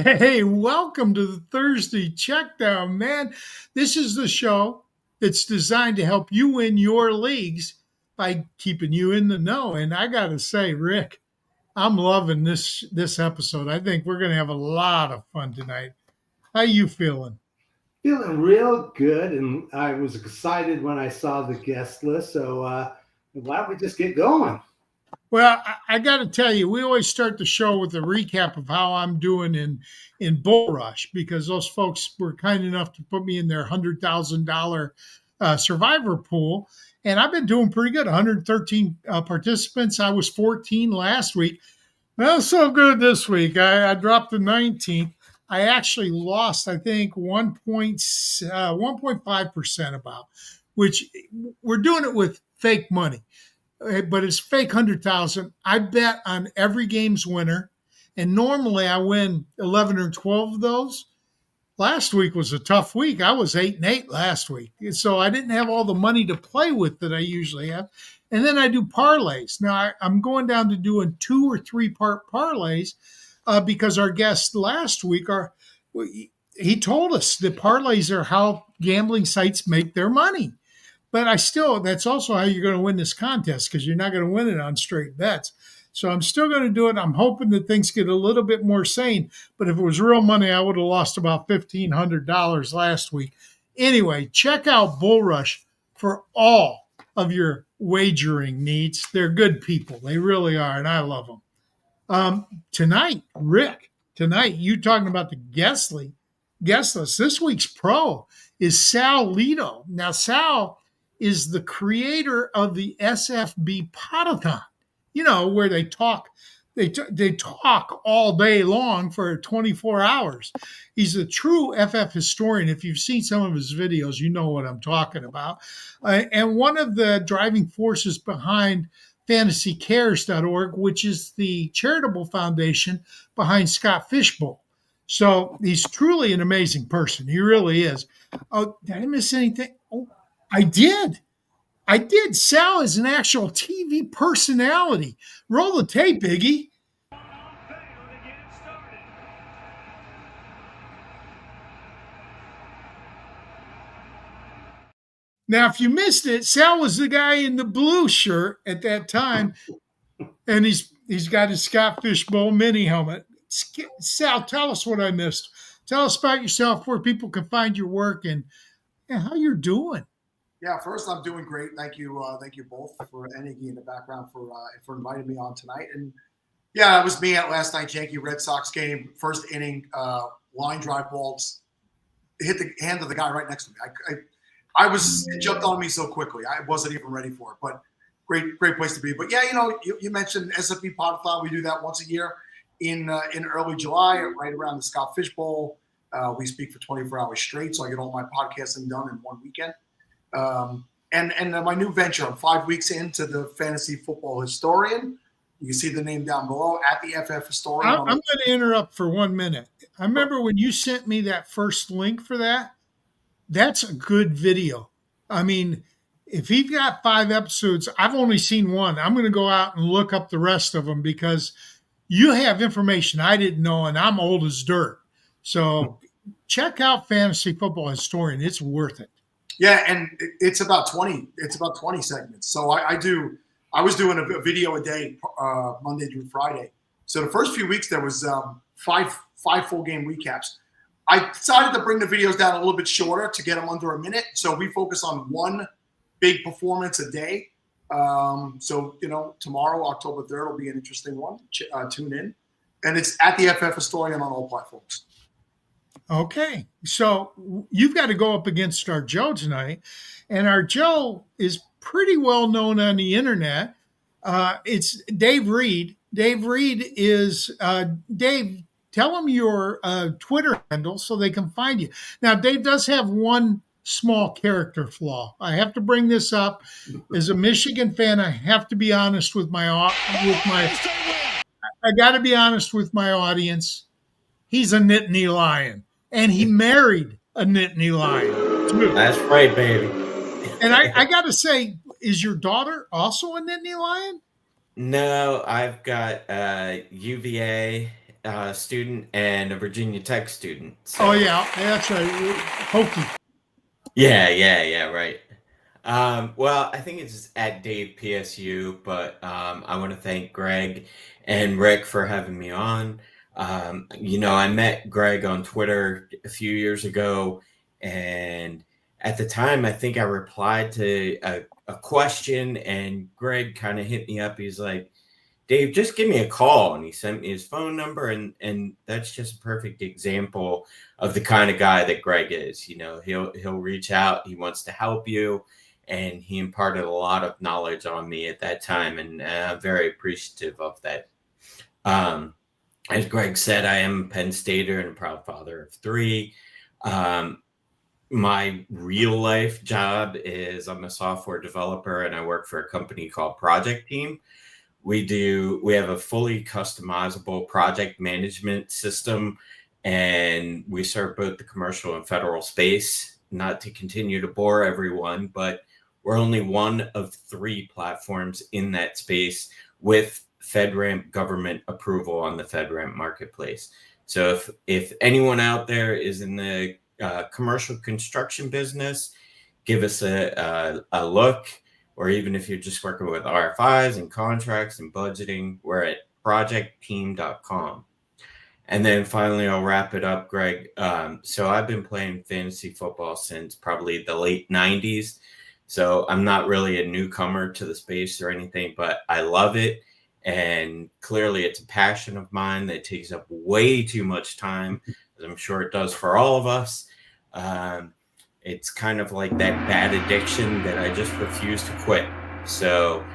Hey, welcome to the Thursday Checkdown, man. This is the show that's designed to help you win your leagues by keeping you in the know. And I got to say, Rick, I'm loving this episode. I think we're going to have a lot of fun tonight. How you feeling? Feeling real good, and I was excited when I saw the guest list. So why don't we just get going? Well, I got to tell you, we always start the show with a recap of how I'm doing in Bull Rush because those folks were kind enough to put me in their $100,000 survivor pool, and I've been doing pretty good. 113 participants. I was 14 last week. Not so good this week. I dropped to 19th. I actually lost, I think, 1.5% about, which we're doing it with fake money, but it's fake 100,000. I bet on every game's winner, and normally I win 11 or 12 of those. Last week was a tough week. I was 8-8 last week, so I didn't have all the money to play with that I usually have. And then I do parlays. Now I'm going down to doing 2 or 3 part parlays because our guest last week he told us that parlays are how gambling sites make their money. But that's also how you're going to win this contest because you're not going to win it on straight bets. So I'm still going to do it. I'm hoping that things get a little bit more sane. But if it was real money, I would have lost about $1,500 last week. Anyway, check out Bull Rush for all of your wagering needs. They're good people. They really are, and I love them. Tonight, Rick, you talking about the guest list. This week's pro is Sal Lito. Now, Sal is the creator of the SFB Potathon, where they talk all day long for 24 hours. He's a true FF historian. If you've seen some of his videos, you know what I'm talking about. And one of the driving forces behind fantasycares.org, which is the charitable foundation behind Scott Fishbowl. So he's truly an amazing person. He really is. Oh, did I miss anything? Oh, I did. Sal is an actual TV personality. Roll the tape, Iggy. Now, if you missed it, Sal was the guy in the blue shirt at that time, and he's got his Scott Fishbowl mini helmet. Sal, tell us what I missed. Tell us about yourself, where people can find your work, and how you're doing. Yeah, first I'm doing great. Thank you both for Iggy in the background for inviting me on tonight. And yeah, it was me at last night's Yankee Red Sox game. First inning, line drive balls hit the hand of the guy right next to me. It jumped on me so quickly. I wasn't even ready for it. But great place to be. But yeah, you mentioned SFB Potathon. We do that once a year in early July, right around the Scott Fishbowl. We speak for 24 hours straight, so I get all my podcasting done in one weekend. And my new venture, I'm 5 weeks into the Fantasy Football Historian. You can see the name down below at the FF Historian. I'm going to interrupt for 1 minute. I remember when you sent me that first link for that. That's a good video. I mean, if he's got 5 episodes, I've only seen one. I'm going to go out and look up the rest of them because you have information I didn't know, and I'm old as dirt. So check out Fantasy Football Historian. It's worth it. Yeah, and it's about 20. It's about 20 segments. So I was doing a video a day, Monday through Friday. So the first few weeks there was five full game recaps. I decided to bring the videos down a little bit shorter to get them under a minute. So we focus on one big performance a day. So tomorrow, October 3rd, will be an interesting one. Tune in, and it's at the FF Historian on all platforms. Okay, so you've got to go up against our Joe tonight, and our Joe is pretty well known on the internet. It's Dave Reed. Dave Reed is Dave. Tell them your Twitter handle so they can find you. Now, Dave does have one small character flaw. I have to bring this up as a Michigan fan. I have to be honest with I got to be honest with my audience. He's a Nittany Lion. And he married a Nittany Lion, too. That's right, baby. And I got to say, is your daughter also a Nittany Lion? No, I've got UVA student and a Virginia Tech student. So. Oh yeah, that's right. Hokey. Yeah, right. Well, I think it's at Dave PSU, but I want to thank Greg and Rick for having me on. I met Greg on Twitter a few years ago, and at the time, I think I replied to a question, and Greg kind of hit me up. He's like, Dave, just give me a call. And he sent me his phone number. And that's just a perfect example of the kind of guy that Greg is. He'll reach out. He wants to help you. And he imparted a lot of knowledge on me at that time. And I'm very appreciative of that. As Greg said, I am a Penn Stater and a proud father of 3. My real life job is I'm a software developer, and I work for a company called Project Team. We have a fully customizable project management system, and we serve both the commercial and federal space. Not to continue to bore everyone, but we're only one of 3 platforms in that space with FedRAMP government approval on the FedRAMP marketplace. So if anyone out there is in the commercial construction business, give us a look. Or even if you're just working with RFIs and contracts and budgeting, we're at projectteam.com. And then finally, I'll wrap it up, Greg. So I've been playing fantasy football since probably the late 90s. So I'm not really a newcomer to the space or anything, but I love it. And clearly it's a passion of mine that takes up way too much time, as I'm sure it does for all of us. It's kind of like that bad addiction that I just refuse to quit. So,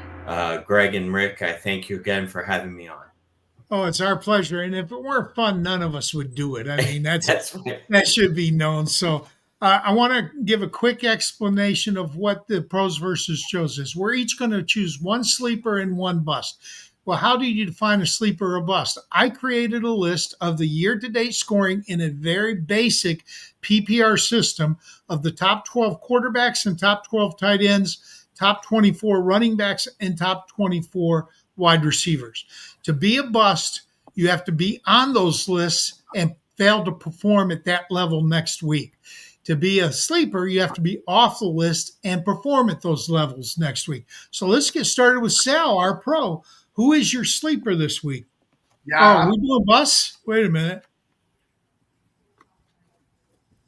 Greg and Rick, I thank you again for having me on. Oh, it's our pleasure. And if it weren't fun, none of us would do it. I mean, That's right. that should be known. So I want to give a quick explanation of what the pros versus Joes is. We're each going to choose one sleeper and one bust. Well, how do you define a sleeper or a bust? I created a list of the year-to-date scoring in a very basic PPR system of the top 12 quarterbacks and top 12 tight ends, top 24 running backs, and top 24 wide receivers. To be a bust, you have to be on those lists and fail to perform at that level next week. To be a sleeper, you have to be off the list and perform at those levels next week. So let's get started with Sal, our pro. Who is your sleeper this week? Yeah, we do a bus? Wait a minute.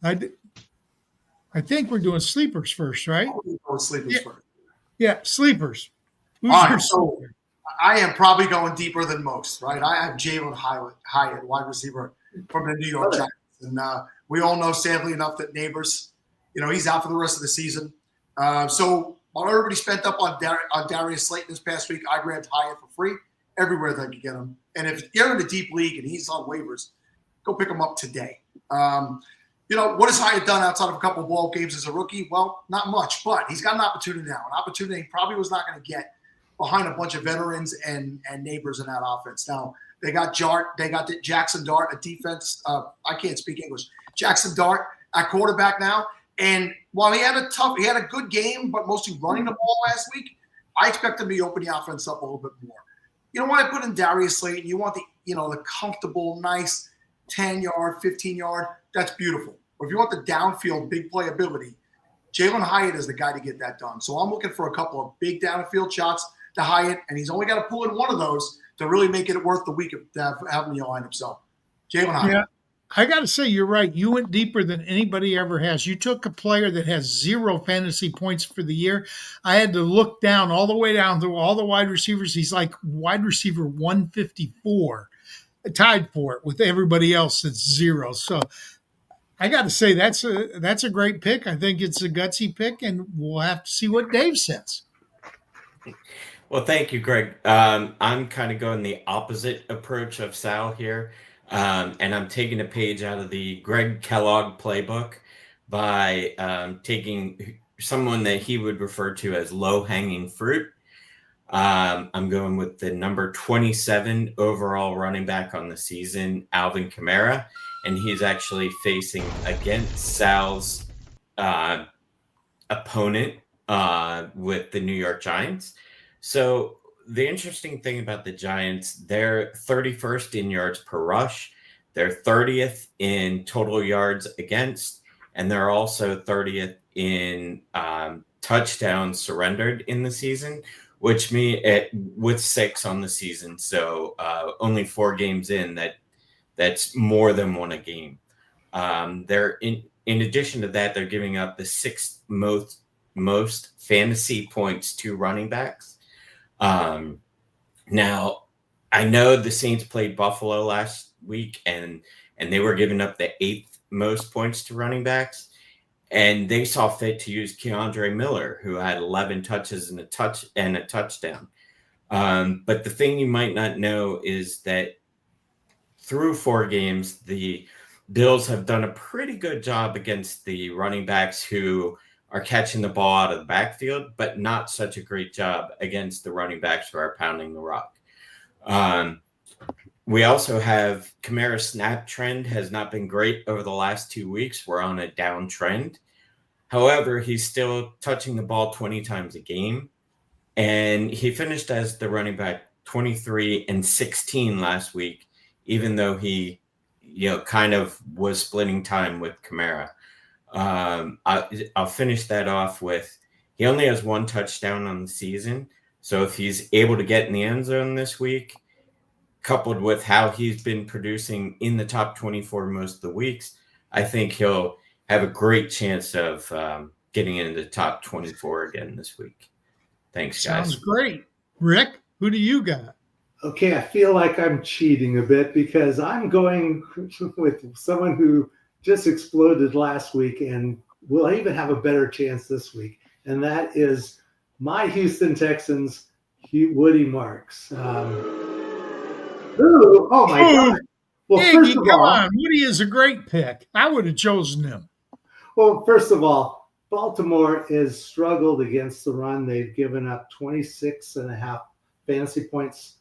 I think we're doing sleepers first, right? Sleepers first. Yeah, sleepers. Who's All your right, so sleeper? I am probably going deeper than most, right? I have Jalen Hyatt, wide receiver from the New York Giants. And we all know, sadly enough, that Neighbors, he's out for the rest of the season. So while everybody spent up on Darius Slayton this past week, I grabbed Hyatt for free everywhere that I could get him. And if you're in a deep league and he's on waivers, go pick him up today. What has Hyatt done outside of a couple of ball games as a rookie? Well, not much, but he's got an opportunity now. An opportunity he probably was not going to get behind a bunch of veterans and Neighbors in that offense. Now, they got Jackson Dart, a defense. I can't speak English. Jackson Dart at quarterback now. And while he had a good game, but mostly running the ball last week, I expect him to open the offense up a little bit more. You know why I put in Darius Slayton? You want the comfortable, nice 10-yard, 15-yard. That's beautiful. Or if you want the downfield, big play ability, Jalen Hyatt is the guy to get that done. So I'm looking for a couple of big downfield shots to Hyatt, and he's only got to pull in one of those to really make it worth the week of having you line himself. Jalen Hyatt. Yeah. I got to say, you're right. You went deeper than anybody ever has. You took a player that has 0 fantasy points for the year. I had to look down all the way down through all the wide receivers. He's like wide receiver 154, tied for it with everybody else that's 0. So I got to say, that's a great pick. I think it's a gutsy pick, and we'll have to see what Dave says. Well, thank you, Greg. I'm kind of going the opposite approach of Sal here. And I'm taking a page out of the Greg Kellogg playbook by taking someone that he would refer to as low-hanging fruit. I'm going with the number 27 overall running back on the season, Alvin Kamara, and he's actually facing against Sal's opponent with the New York Giants. So the interesting thing about the Giants, they're 31st in yards per rush. They're 30th in total yards against, and they're also 30th in touchdowns surrendered in the season, which with 6 on the season. So only 4 games in, that's more than 1 a game. They're in addition to that, they're giving up the 6th most fantasy points to running backs. Now, I know the Saints played Buffalo last week, and they were giving up the 8th most points to running backs, and they saw fit to use Keandre Miller, who had 11 touches and a touchdown. But the thing you might not know is that through 4 games, the Bills have done a pretty good job against the running backs who are catching the ball out of the backfield, but not such a great job against the running backs who are pounding the rock. We also have Kamara's snap trend has not been great over the last 2 weeks. We're on a downtrend. However, he's still touching the ball 20 times a game, and he finished as the running back 23 and 16 last week, even though he kind of was splitting time with Kamara. I'll finish that off with he only has 1 touchdown on the season. So if he's able to get in the end zone this week, coupled with how he's been producing in the top 24 most of the weeks, I think he'll have a great chance of getting into the top 24 again this week. Thanks, guys. Sounds great. Rick, who do you got? Okay, I feel like I'm cheating a bit because I'm going with someone who just exploded last week and will even have a better chance this week. And that is my Houston Texans, Woody Marks. Oh my God. Well, Iggy, come on. Woody is a great pick. I would have chosen him. Well, first of all, Baltimore has struggled against the run. They've given up 26.5 fantasy points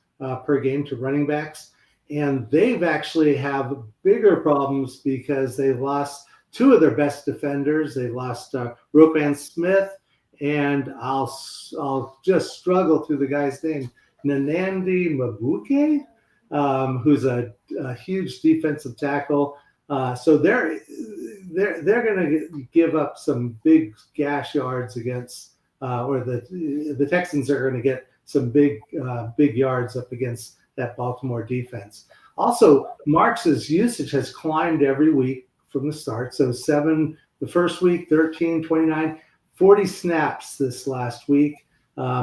per game to running backs. And they've actually have bigger problems because they lost 2 of their best defenders. They lost Roquan Smith, and I'll just struggle through the guy's name, Nanandi Mabuke, who's a huge defensive tackle. So they're going to give up some big gash yards against, or the Texans are going to get some big yards up against that Baltimore defense. Also, Marks's usage has climbed every week from the start. So 7 the first week, 13, 29, 40 snaps this last week.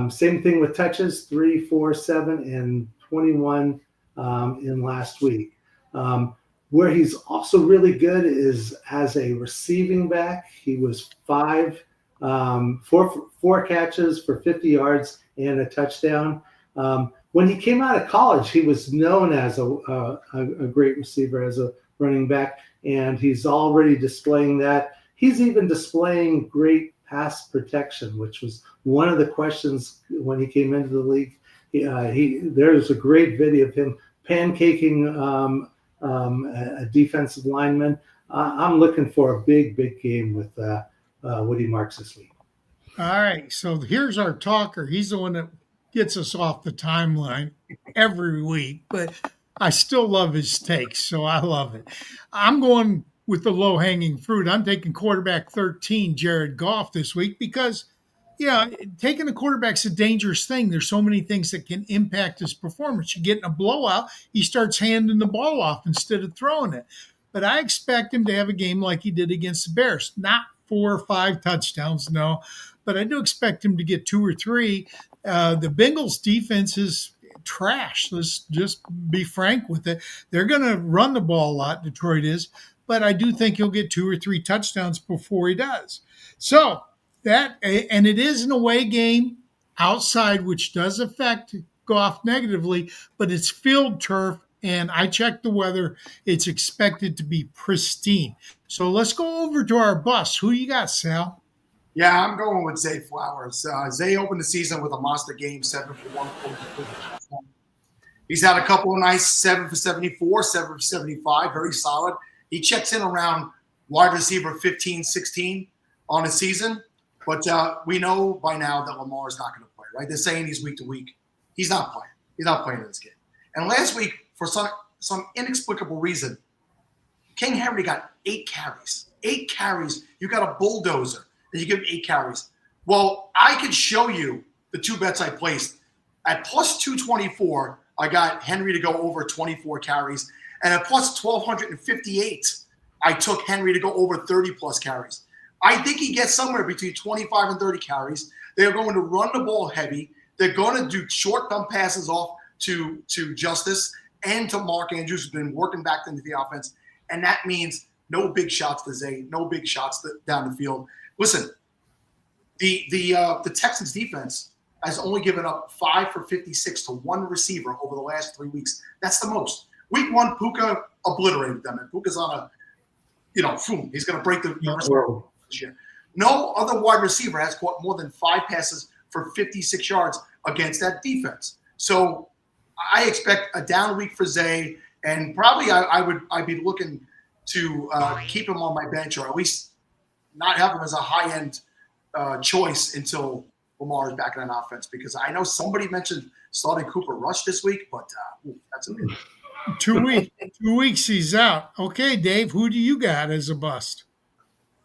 Same thing with touches, 3, 4, 7, and 21 in last week. Where he's also really good is as a receiving back. He was 4 catches for 50 yards and a touchdown. When he came out of college, he was known as a great receiver, as a running back, and he's already displaying that. He's even displaying great pass protection, which was one of the questions when he came into the league. There's a great video of him pancaking a defensive lineman. I'm looking for a big game with Woody Marks this week. All right, so here's our talker. He's the one that gets us off the timeline every week, but I still love his takes, so I love it. I'm going with the low-hanging fruit. I'm taking quarterback 13, Jared Goff, this week because, taking a quarterback's a dangerous thing. There's so many things that can impact his performance. You get in a blowout, he starts handing the ball off instead of throwing it. But I expect him to have a game like he did against the Bears. Not 4 or 5 touchdowns, no, but I do expect him to get 2 or 3. The Bengals defense is trash. Let's just be frank with it. They're going to run the ball a lot, Detroit is, but I do think he'll get 2 or 3 touchdowns before he does. So that, and it is an away game outside, which does affect Goff negatively, but it's field turf, and I checked the weather. It's expected to be pristine. So let's go over to our bus. Who you got, Sal? Yeah, I'm going with Zay Flowers. Zay opened the season with a monster game, 7 for 140. He's had a couple of nice 7 for 74, 7 for 75, very solid. He checks in around wide receiver 15, 16 on the season. But we know by now that Lamar is not going to play, right? They're saying he's week to week. He's not playing. He's not playing in this game. And last week, for some inexplicable reason, King Henry got 8 carries. 8 carries. You got a bulldozer, and you give him 8 carries. Well, I could show you the 2 bets I placed. At plus 224, I got Henry to go over 24 carries. And at plus 1,258, I took Henry to go over 30-plus carries. I think he gets somewhere between 25 and 30 carries. They're going to run the ball heavy. They're going to do short dump passes off to Justice and to Mark Andrews, who's been working back into the offense. And that means no big shots to Zay, no big shots down the field. Listen, the Texans defense has only given up 5 for 56 to one receiver over the last 3 weeks. That's the most. Week 1, Puka obliterated them, and Puka's on a, he's going to break the record this year. No other wide receiver has caught more than 5 passes for 56 yards against that defense. So I expect a down week for Zay, and probably I'd be looking to keep him on my bench, or at least not have him as a high-end choice until Lamar is back in an offense, because I know somebody mentioned starting Cooper Rush this week, but that's a bit. 2 weeks. 2 weeks he's out. Okay, Dave, who do you got as a bust?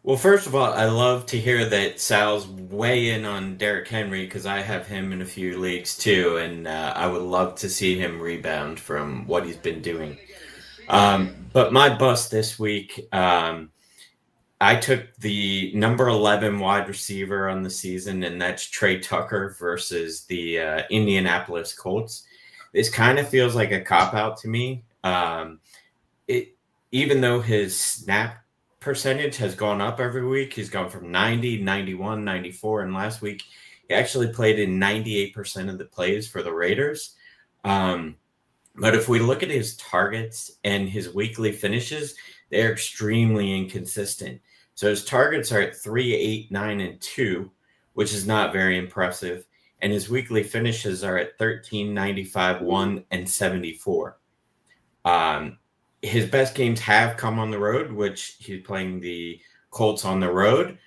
Well, first of all, I love to hear that Sal's way in on Derrick Henry, because I have him in a few leagues too, and I would love to see him rebound from what he's been doing. But my bust this week, I took the number 11 wide receiver on the season, and that's Trey Tucker versus the Indianapolis Colts. This kind of feels like a cop-out to me. Even though his snap percentage has gone up every week, he's gone from 90, 91, 94, and last week he actually played in 98% of the plays for the Raiders. But if we look at his targets and his weekly finishes, they're extremely inconsistent. So his targets are at 3, 8, 9, and 2, which is not very impressive. And his weekly finishes are at 13, 95, 1, and 74. His best games have come on the road, which he's playing the Colts on the road.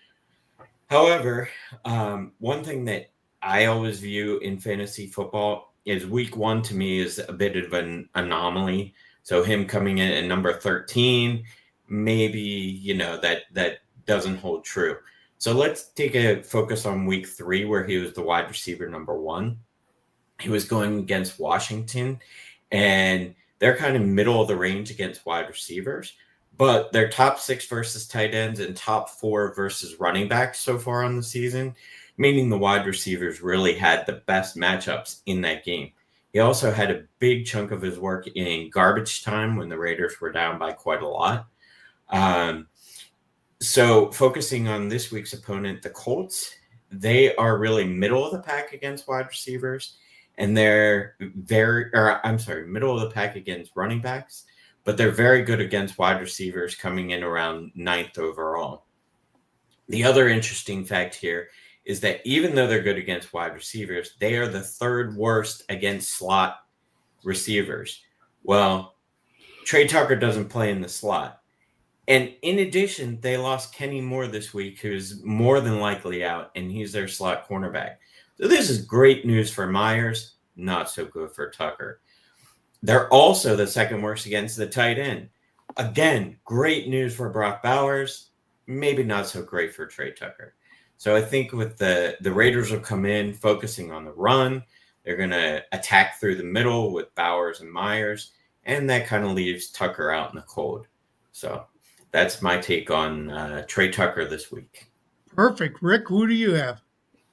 However, one thing that I always view in fantasy football is week 1 to me is a bit of an anomaly. So him coming in at number 13, maybe, that doesn't hold true. So let's take a focus on week 3, where he was the wide receiver number 1. He was going against Washington, and they're kind of middle of the range against wide receivers, but they're top 6 versus tight ends and top 4 versus running backs so far on the season, meaning the wide receivers really had the best matchups in that game. He also had a big chunk of his work in garbage time when the Raiders were down by quite a lot. So focusing on this week's opponent, the Colts, they are really middle of the pack against wide receivers, and they're middle of the pack against running backs, but they're very good against wide receivers, coming in around 9th overall. The other interesting fact here is that even though they're good against wide receivers, they are the 3rd worst against slot receivers. Well, Trey Tucker doesn't play in the slot. And in addition, they lost Kenny Moore this week, who's more than likely out, and he's their slot cornerback. So this is great news for Myers, not so good for Tucker. They're also the 2nd worst against the tight end. Again, great news for Brock Bowers, maybe not so great for Trey Tucker. So I think with the Raiders will come in focusing on the run. They're going to attack through the middle with Bowers and Myers, and that kind of leaves Tucker out in the cold. So that's my take on Trey Tucker this week. Perfect. Rick, who do you have?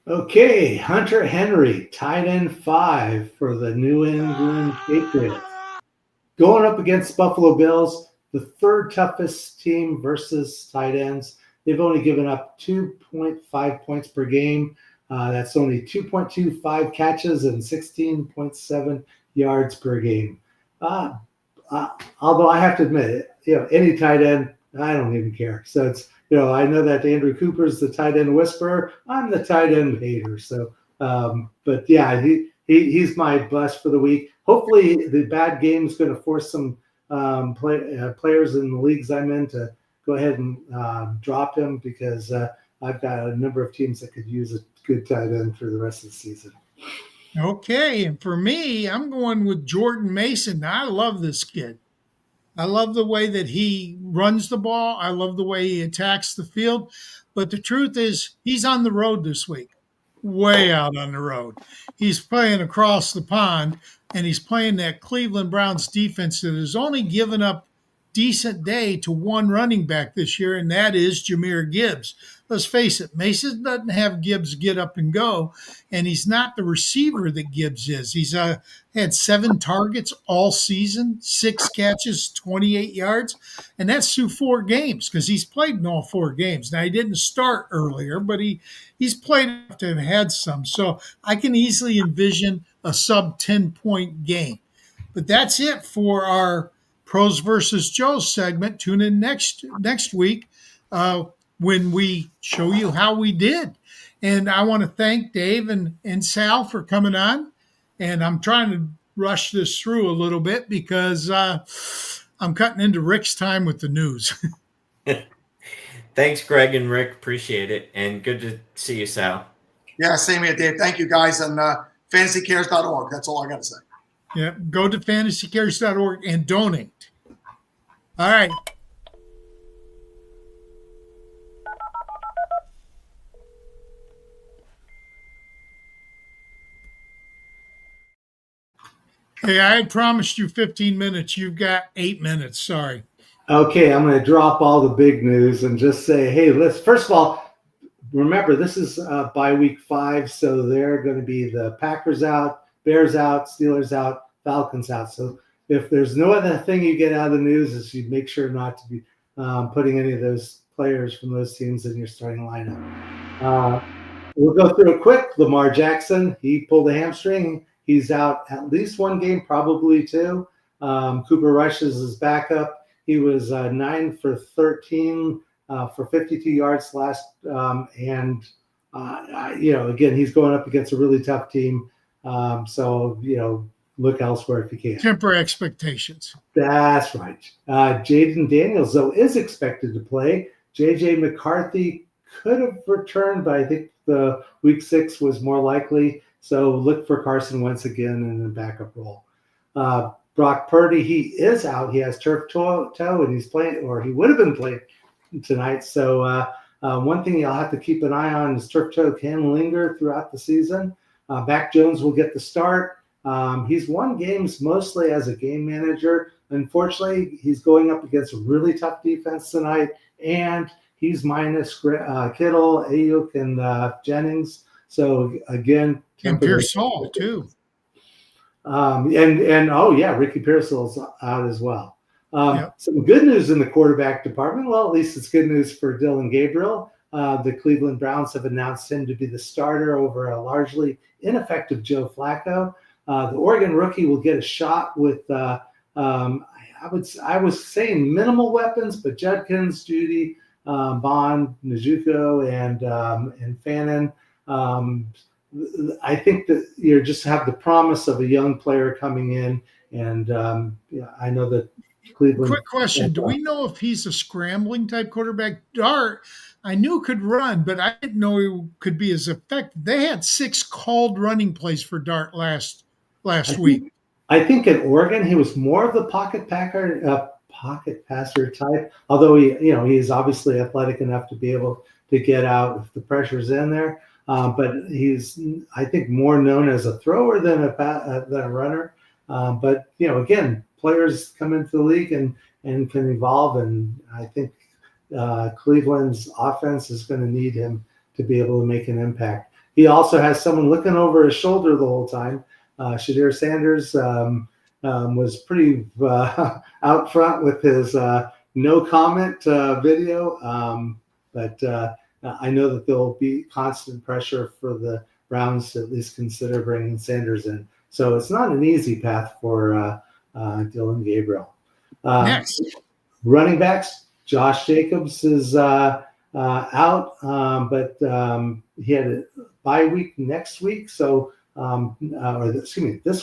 Okay, Hunter Henry, tight end 5 for the New England Patriots. Going up against Buffalo Bills, the 3rd toughest team versus tight ends. They've only given up 2.5 points per game. That's only 2.25 catches and 16.7 yards per game. Although I have to admit, any tight end, I don't even care. So it's, I know that Andrew Cooper's the tight end whisperer. I'm the tight end hater. So, but yeah, he's my bust for the week. Hopefully, the bad game is going to force some players in the leagues I'm in to go ahead and drop him, because I've got a number of teams that could use a good tight end for the rest of the season. Okay, and for me, I'm going with Jordan Mason. I love this kid. I love the way that he runs the ball. I love the way he attacks the field. But the truth is, he's on the road this week, way out on the road. He's playing across the pond, and he's playing that Cleveland Browns defense that has only given up decent day to one running back this year, and that is Jahmyr Gibbs. Let's face it, Mason doesn't have Gibbs get up and go, and he's not the receiver that Gibbs is. He's had 7 targets all season, 6 catches, 28 yards, and that's through 4 games because he's played in all 4 games. Now, he didn't start earlier, but he's played enough to have had some. So I can easily envision a sub 10-point game. But that's it for our Pros versus Joes segment. Tune in next week when we show you how we did. And I want to thank Dave and Sal for coming on. And I'm trying to rush this through a little bit because I'm cutting into Rick's time with the news. Thanks, Greg and Rick. Appreciate it. And good to see you, Sal. Yeah, same here, Dave. Thank you, guys. And fantasycares.org. That's all I got to say. Yeah, go to fantasycares.org and donate. All right. Hey, I had promised you 15 minutes. You've got 8 minutes. Sorry. Okay, I'm going to drop all the big news and just say, hey, let's first of all, remember this is by week 5, so they're going to be the Packers out, Bears out, Steelers out, Falcons out. So if there's no other thing you get out of the news, is you make sure not to be putting any of those players from those teams in your starting lineup. We'll go through it quick. Lamar Jackson, he pulled a hamstring. He's out at least 1 game, probably 2. Cooper Rush is his backup. He was 9 for 13 for 52 yards last. Again, he's going up against a really tough team. Look elsewhere if you can. Temper expectations. That's right. Jaden Daniels, though, is expected to play. J.J. McCarthy could have returned, but I think the week 6 was more likely. So look for Carson Wentz again in the backup role. Brock Purdy, he is out. He has turf toe, and he's playing, or he would have been playing tonight. So one thing you'll have to keep an eye on is turf toe can linger throughout the season. Mac Jones will get the start. He's won games mostly as a game manager. Unfortunately, he's going up against a really tough defense tonight, and he's minus Kittle, Ayuk, and Jennings. So again, and Pearsall too. Ricky Pearsall's out as well. Some good news in the quarterback department. Well, at least it's good news for Dylan Gabriel. The Cleveland Browns have announced him to be the starter over a largely ineffective Joe Flacco. The Oregon rookie will get a shot with, I was saying minimal weapons, but Judkins, Judy, Bond, Njoku, and Fannin. I think that you just have the promise of a young player coming in, and I know that Cleveland. Quick question: do we know if he's a scrambling type quarterback? Dart, I knew could run, but I didn't know he could be as effective. They had 6 called running plays for Dart last week. I think in Oregon he was more of the pocket passer type. Although he is obviously athletic enough to be able to get out if the pressure's in there. But he's, I think, more known as a thrower than a runner. But again, players come into the league and can evolve, and I think Cleveland's offense is going to need him to be able to make an impact. He also has someone looking over his shoulder the whole time. Shadir Sanders was pretty out front with his no comment video, but I know that there'll be constant pressure for the Browns to at least consider bringing Sanders in. So it's not an easy path for Dylan Gabriel. Next. Running backs, Josh Jacobs is out, but he had a bye week next week. So, this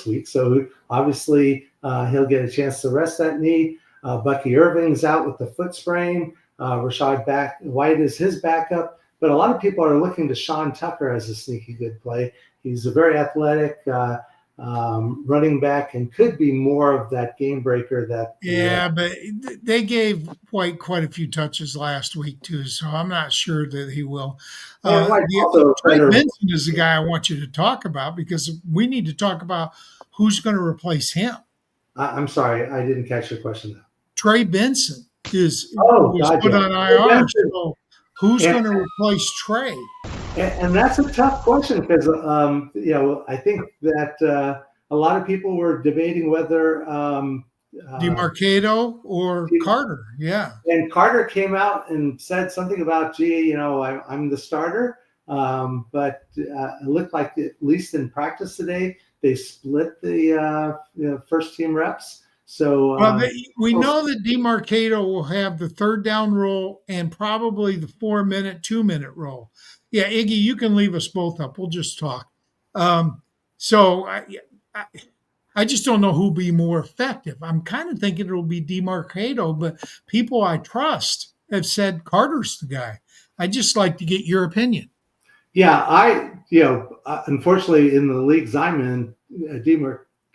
week. So obviously he'll get a chance to rest that knee. Bucky Irving's out with the foot sprain. Rashad White is his backup. but a lot of people are looking to Sean Tucker as a sneaky good play. He's a very athletic running back and could be more of that game breaker that. Yeah, but they gave White quite a few touches last week too, so I'm not sure that he will. Trey Benson is the guy I want you to talk about because we need to talk about who's going to replace him. I'm sorry, I didn't catch your question though. Trey Benson was put on IR. So who's going to replace Trey? And that's a tough question because I think that a lot of people were debating whether DeMarcado or Carter. Yeah, and Carter came out and said something about, I'm the starter. But it looked like, at least in practice today, they split the first team reps. So we know that DeMarcado will have the third down role and probably the 4-minute, 2-minute role. Yeah, Iggy, you can leave us both up. We'll just talk. So I just don't know who'll be more effective. I'm kind of thinking it'll be DeMarcado, but people I trust have said Carter's the guy. I'd just like to get your opinion. Yeah, unfortunately, in the leagues I'm in,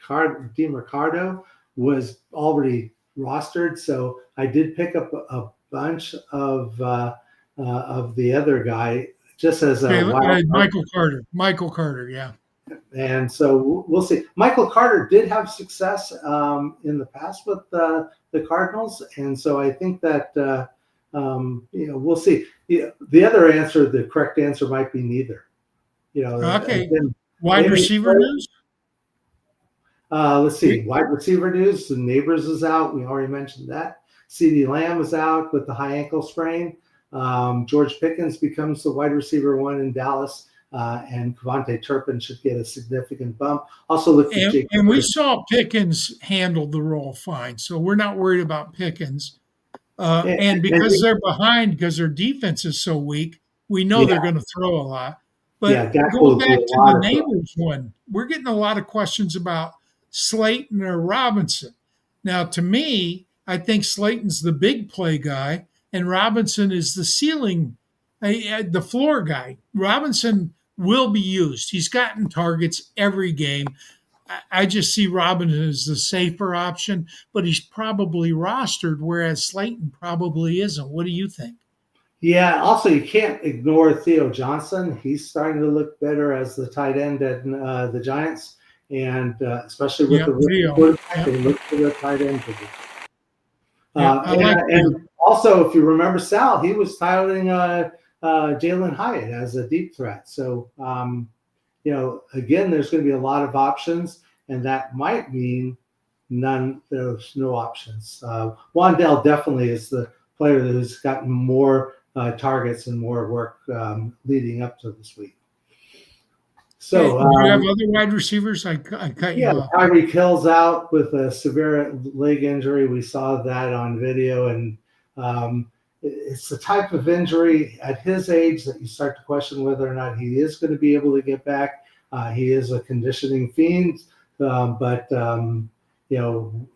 DeMarcado was already rostered, so I did pick up a bunch of the other guy just as Michael Carter, yeah. And so we'll see. Michael Carter did have success in the past with the Cardinals, and so I think that we'll see. The other answer, the correct answer, might be neither. Okay. Wide receiver news. Let's see. Wide receiver news. The Neighbors is out. We already mentioned that. CeeDee Lamb is out with the high ankle sprain. George Pickens becomes the wide receiver 1 in Dallas. And Kevontae Turpin should get a significant bump. Also, look at Jake. And we saw Pickens handle the role fine, so we're not worried about Pickens. And because they're behind, because their defense is so weak, we know they're going to throw a lot. But going back to the Neighbors one, we're getting a lot of questions about Slayton or Robinson. Now, to me, I think Slayton's the big play guy, and Robinson is the ceiling, the floor guy. Robinson will be used. He's gotten targets every game. I just see Robinson as the safer option, but he's probably rostered, whereas Slayton probably isn't. What do you think? Yeah, also you can't ignore Theo Johnson. He's starting to look better as the tight end at the Giants, and especially with the quarterback, they look for the tight end position. And also, if you remember Sal, he was touting Jalen Hyatt as a deep threat. So, again, there's going to be a lot of options, and that might mean there's no options. Wandell definitely is the player who's gotten more targets and more work leading up to this week. So, do you have other wide receivers? I cut you off. Tyreek Hill's out with a severe leg injury. We saw that on video, and it's the type of injury at his age that you start to question whether or not he is going to be able to get back. He is a conditioning fiend, but he's 32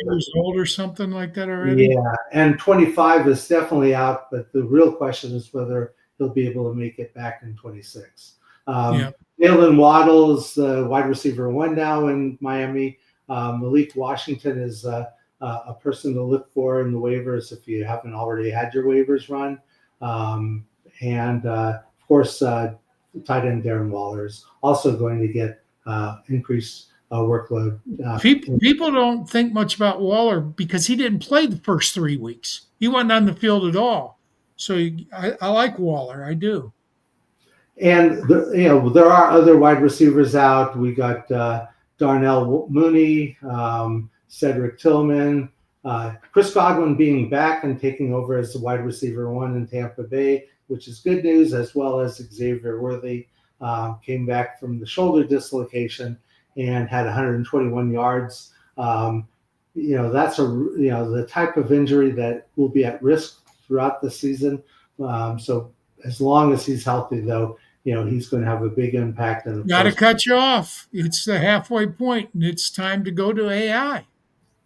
years old or something like that already. Yeah, and 25 is definitely out, but the real question is whether he'll be able to make it back in 26. Jalen Waddle is the wide receiver 1 now in Miami. Malik Washington is a person to look for in the waivers if you haven't already had your waivers run. And of course, tight end Darren Waller is also going to get increased workload. People don't think much about Waller because he didn't play the first 3 weeks. He wasn't on the field at all. So I like Waller. I do. And there are other wide receivers out. We got Darnell Mooney, Cedric Tillman, Chris Godwin being back and taking over as the wide receiver 1 in Tampa Bay, which is good news, as well as Xavier Worthy came back from the shoulder dislocation and had 121 yards. That's the type of injury that will be at risk throughout the season. So as long as he's healthy, though, he's going to have a big impact. Got to cut you off. It's the halfway point, and it's time to go to AI.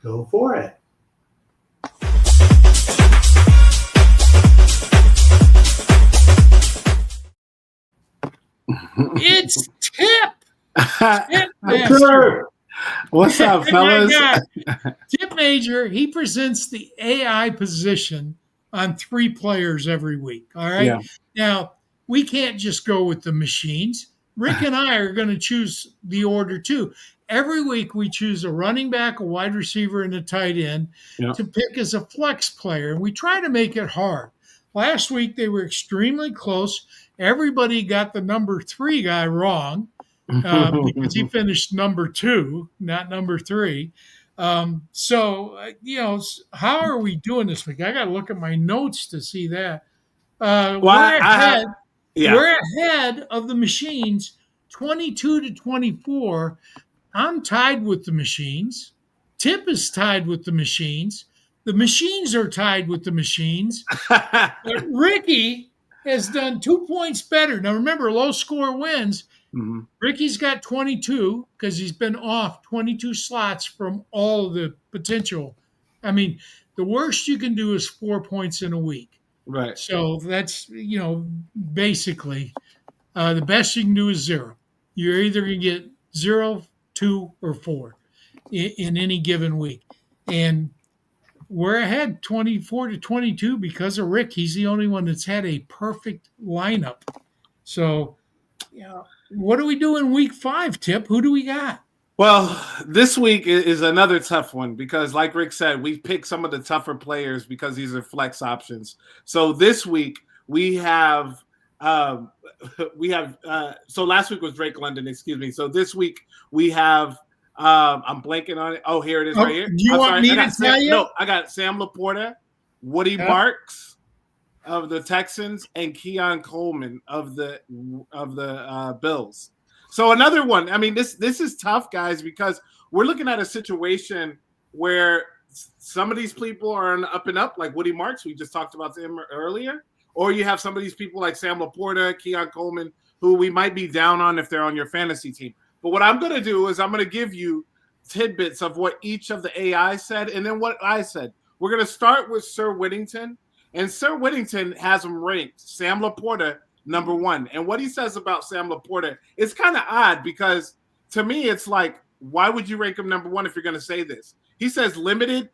Go for it. It's Tipp. Tipp Sure. What's up, fellas? Tipp Major, he presents the AI position on 3 players every week. All right. Yeah. Now, we can't just go with the machines. Rick and I are going to choose the order too. Every week we choose a running back, a wide receiver, and a tight end to pick as a flex player. And we try to make it hard. Last week they were extremely close. Everybody got the number 3 guy wrong because he finished number 2, not number 3. So, how are we doing this week? I got to look at my notes to see that. We're ahead of the machines 22-24. I'm tied with the machines. Tipp is tied with the machines. The machines are tied with the machines. But Ricky has done 2 points better. Now, remember, low score wins. Mm-hmm. Ricky's got 22 because he's been off 22 slots from all of the potential. I mean, the worst you can do is 4 points in a week. Right. So that's, basically the best you can do is 0. You're either going to get 0, 2, or 4 in any given week. And we're ahead 24-22 because of Rick. He's the only one that's had a perfect lineup. So, what do we do in week 5, Tipp? Who do we got? Well, this week is another tough one because, like Rick said, we picked some of the tougher players because these are flex options. So this week we have so last week was Drake London, excuse me. So this week we have I'm blanking on it. Oh, here it is right here. Do you want me to tell you? No, I got Sam Laporta, Woody Marks of the Texans, and Keon Coleman of the Bills. So another one. I mean, this is tough, guys, because we're looking at a situation where some of these people are on up and up, like Woody Marks. We just talked about him earlier. Or you have some of these people like Sam Laporta, Keon Coleman, who we might be down on if they're on your fantasy team. But what I'm going to do is I'm going to give you tidbits of what each of the AI said and then what I said. We're going to start with Sir Whittington. And Sir Whittington has him ranked, Sam Laporta, number 1. And what he says about Sam Laporta is kind of odd because to me, it's like, why would you rank him number 1 if you're going to say this? He says limited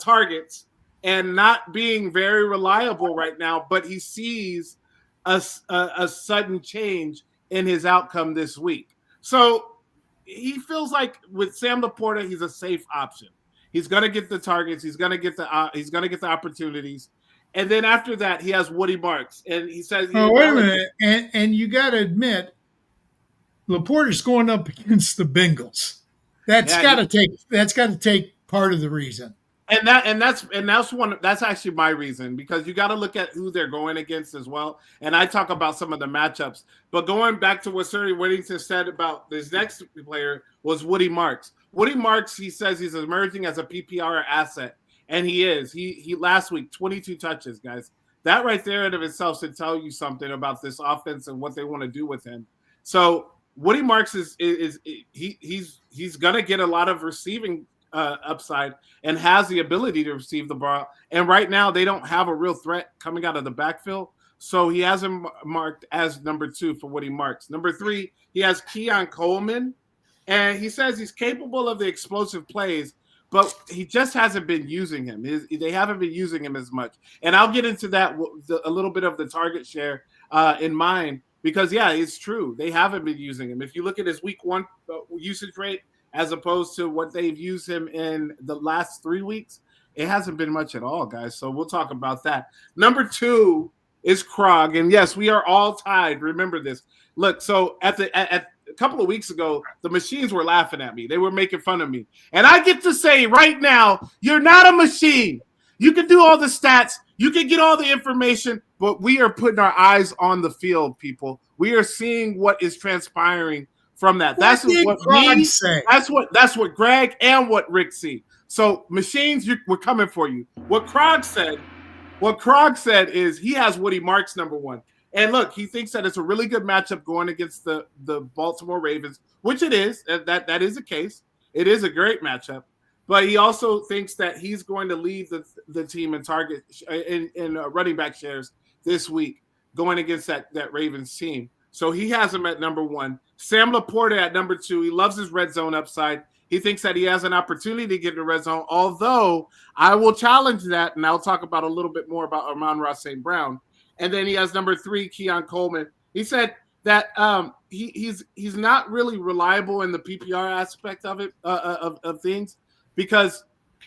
targets and not being very reliable right now, but he sees a sudden change in his outcome this week. So he feels like with Sam Laporta, he's a safe option. He's going to get the targets. He's going to get the opportunities. And then after that, he has Woody Marks, and he says, "Oh, wait a minute!" And you got to admit, Laporta's going up against the Bengals. That's got to take part of the reason. And that's actually my reason, because you got to look at who they're going against as well. And I talk about some of the matchups, but going back to what Sir Whittington said about this next player was Woody Marks. Woody Marks, he says he's emerging as a PPR asset, and he is. He last week 22 touches, guys. That right there in of itself should tell you something about this offense and what they want to do with him. So Woody Marks he's gonna get a lot of receiving upside and has the ability to receive the ball. And right now they don't have a real threat coming out of the backfield. So he has him marked as number 2 for Woody Marks. Number 3, he has Keon Coleman. And he says he's capable of the explosive plays, but he just hasn't been using him. They haven't been using him as much. And I'll get into that, a little bit of the target share in mind, because, yeah, it's true. They haven't been using him. If you look at his week 1 usage rate, as opposed to what they've used him in the last 3 weeks, it hasn't been much at all, guys. So we'll talk about that. Number 2 is Krog. And yes, we are all tied. Remember this. Look, so at a couple of weeks ago, the machines were laughing at me. They were making fun of me. And I get to say right now, you're not a machine. You can do all the stats. You can get all the information, but we are putting our eyes on the field, people. We are seeing what is transpiring from that. That's what Greg say. That's what Greg and what Rick see. So machines, we're coming for you. What Krog said is he has Woody Marks number 1. And look, he thinks that it's a really good matchup going against the Baltimore Ravens, which it is. That is the case. It is a great matchup. But he also thinks that he's going to lead the team in target in running back shares this week going against that Ravens team. So he has him at number 1. Sam Laporta at number 2. He loves his red zone upside. He thinks that he has an opportunity to get in the red zone, although I will challenge that, and I'll talk about a little bit more about Amon-Ra St. Brown. And then he has number 3, Keon Coleman. He said that he's not really reliable in the PPR aspect of it of things because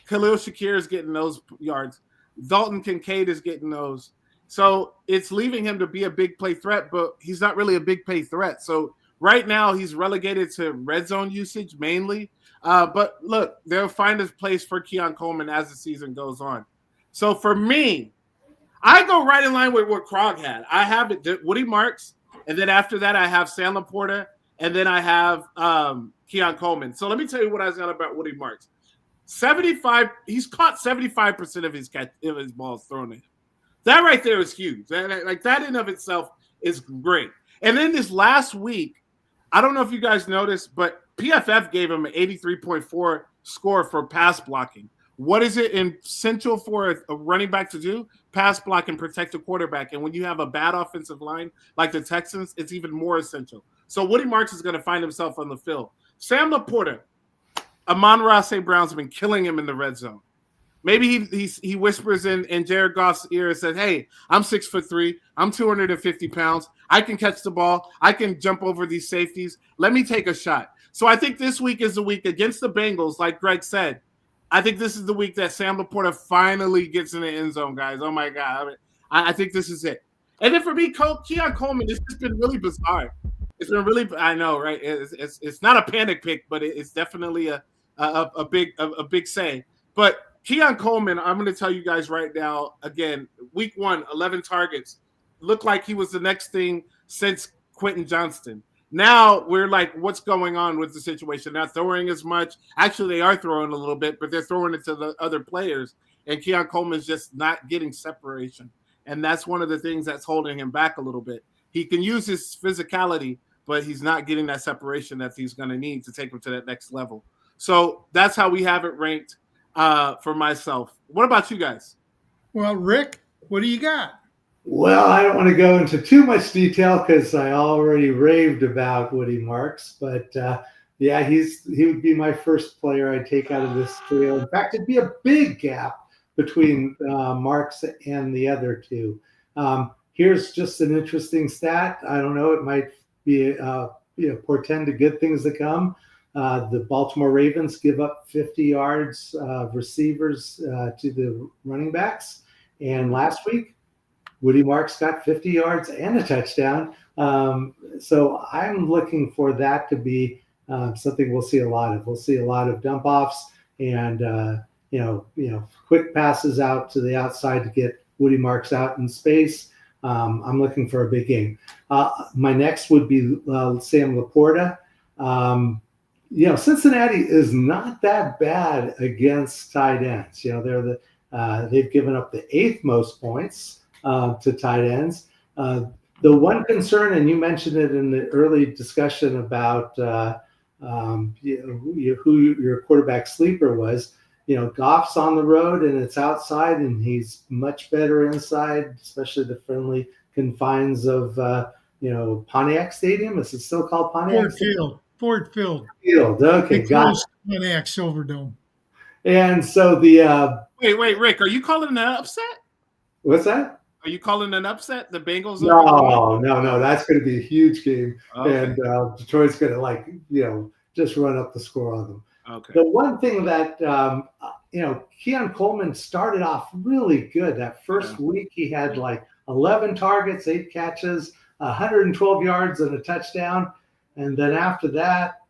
Khalil Shakir is getting those yards. Dalton Kincaid is getting those. So it's leaving him to be a big play threat, but he's not really a big play threat. So right now he's relegated to red zone usage mainly. But look, they'll find a place for Keon Coleman as the season goes on. So for me, I go right in line with what Krog had. I have it Woody Marks, and then after that I have Sam Laporta, and then I have Keon Coleman. So let me tell you what I said about Woody Marks. 75, he's caught 75% of his balls thrown in. That right there is huge. Like that in of itself is great. And then this last week, I don't know if you guys noticed, but PFF gave him an 83.4 score for pass blocking. What is it essential for a running back to do? Pass block and protect the quarterback. And when you have a bad offensive line like the Texans, it's even more essential. So Woody Marks is going to find himself on the field. Sam Laporta, Amon-Ra St. Brown's been killing him in the red zone. Maybe he whispers in Jared Goff's ear and says, hey, I'm 6'3", I'm 250 pounds. I can catch the ball. I can jump over these safeties. Let me take a shot. So I think this week is the week against the Bengals, like Greg said. I think this is the week that Sam Laporta finally gets in the end zone, guys. Oh, my God. I think this is it. And then for me, Keon Coleman, it's just been really bizarre. It's been really – I know, right? It's not a panic pick, but it's definitely a big say. But Keon Coleman, I'm going to tell you guys right now, again, week 1, 11 targets. Looked like he was the next thing since Quentin Johnston. Now we're like, what's going on with the situation? Not throwing as much. Actually, they are throwing a little bit, but they're throwing it to the other players. And Keon Coleman's just not getting separation. And that's one of the things that's holding him back a little bit. He can use his physicality, but he's not getting that separation that he's going to need to take him to that next level. So that's how we have it ranked for myself. What about you guys? Well, Rick, what do you got? Well, I don't want to go into too much detail because I already raved about Woody Marks, but yeah, he would be my first player I'd take out of this trio. In fact, it'd be a big gap between Marks and the other two. Here's just an interesting stat. I don't know, it might be portend to good things to come. The Baltimore Ravens give up 50 yards receivers to the running backs, and last week Woody Marks got 50 yards and a touchdown. So I'm looking for that to be something we'll see a lot of. We'll see a lot of dump offs and quick passes out to the outside to get Woody Marks out in space. I'm looking for a big game. My next would be Sam Laporta. Cincinnati is not that bad against tight ends. They've given up the 8th most points to tight ends. The one concern, and you mentioned it in the early discussion about who your quarterback sleeper was. Goff's on the road and it's outside, and he's much better inside, especially the friendly confines of Pontiac Stadium. Is it still called Pontiac? Ford Field. Okay, got it. Pontiac Silverdome. And so the wait, Rick, are you calling an upset? What's that? Are you calling an upset? The Bengals? No. That's going to be a huge game, okay. And Detroit's going to just run up the score on them. Okay. The one thing that Keon Coleman started off really good. That first week he had 11 targets, 8 catches, 112 yards, and a touchdown. And then after that,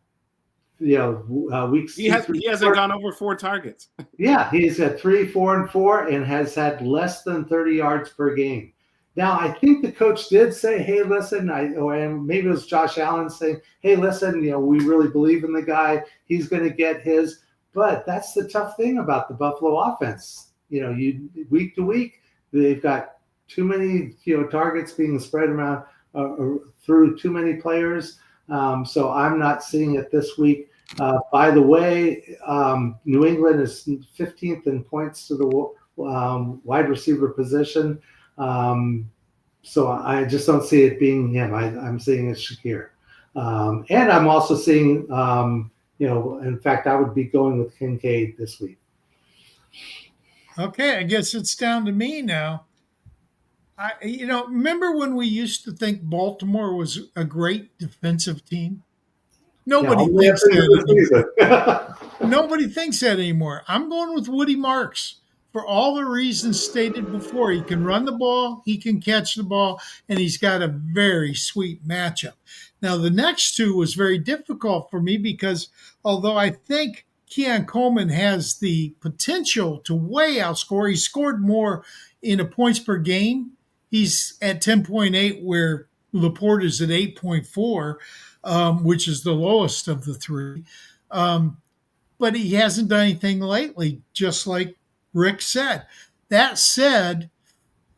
weeks he hasn't gone over 4 targets. Yeah, he's had 3, 4, and 4, and has had less than 30 yards per game. Now, I think the coach did say, "Hey, listen," and maybe it was Josh Allen saying, "Hey, listen, we really believe in the guy. He's going to get his." But that's the tough thing about the Buffalo offense. Week to week, they've got too many targets being spread around through too many players. So I'm not seeing it this week. By the way, New England is 15th in points to the wide receiver position. So I just don't see it being him. I'm seeing it Shakir. And I'm also seeing, in fact, I would be going with Kincaid this week. Okay, I guess it's down to me now. Remember when we used to think Baltimore was a great defensive team? Nobody thinks that anymore. Nobody thinks that anymore. I'm going with Woody Marks for all the reasons stated before. He can run the ball, he can catch the ball, and he's got a very sweet matchup. Now, the next two was very difficult for me because although I think Keon Coleman has the potential to way outscore, he scored more in a points per game. He's at 10.8, where Laporte is at 8.4, which is the lowest of the three. But he hasn't done anything lately, just like Rick said. That said,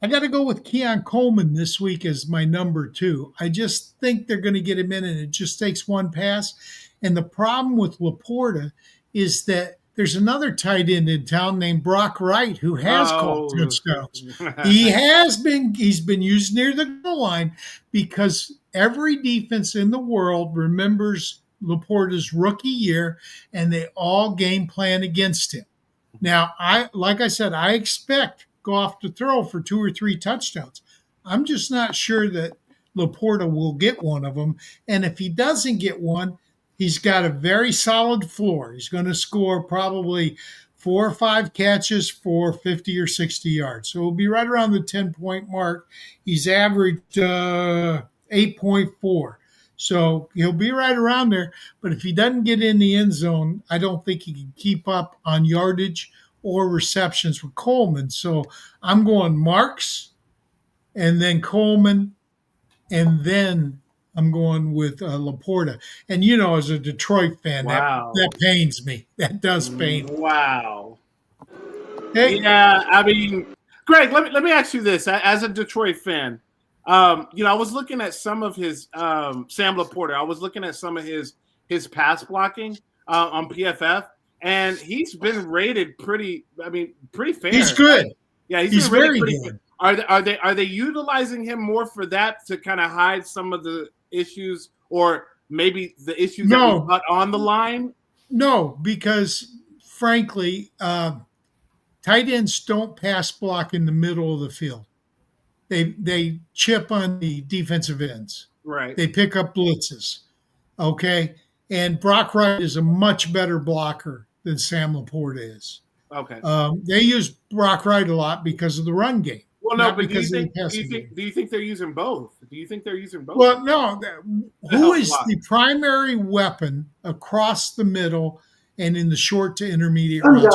I got to go with Keon Coleman this week as my number 2. I just think they're going to get him in, and it just takes one pass. And the problem with Laporta is that there's another tight end in town named Brock Wright who has caught touchdowns. He's been used near the goal line because every defense in the world remembers Laporta's rookie year, and they all game plan against him. Now, like I said, I expect Goff to throw for 2 or 3 touchdowns. I'm just not sure that Laporta will get one of them. And if he doesn't get one, he's got a very solid floor. He's going to score probably 4 or 5 catches for 50 or 60 yards. So he'll be right around the 10-point mark. He's averaged 8.4. So he'll be right around there. But if he doesn't get in the end zone, I don't think he can keep up on yardage or receptions with Coleman. So I'm going Marks and then Coleman, and then I'm going with Laporta. And, as a Detroit fan, that pains me. That does pain me. Wow. Hey. Yeah, I mean, Greg, let me ask you this. As a Detroit fan, I was looking at some of his Sam Laporta. I was looking at some of his pass blocking on PFF, and he's been rated pretty fair. He's good. Yeah, he's very good. Are they utilizing him more for that to kind of hide some of the issues, or maybe the issues that we got on the line? No, because frankly, tight ends don't pass block in the middle of the field. They chip on the defensive ends. Right. They pick up blitzes. Okay. And Brock Wright is a much better blocker than Sam Laporta is. Okay. They use Brock Wright a lot because of the run game. Well, no, but do you think they're using both? Do you think they're using both? Well, no. Who is the primary weapon across the middle and in the short to intermediate range?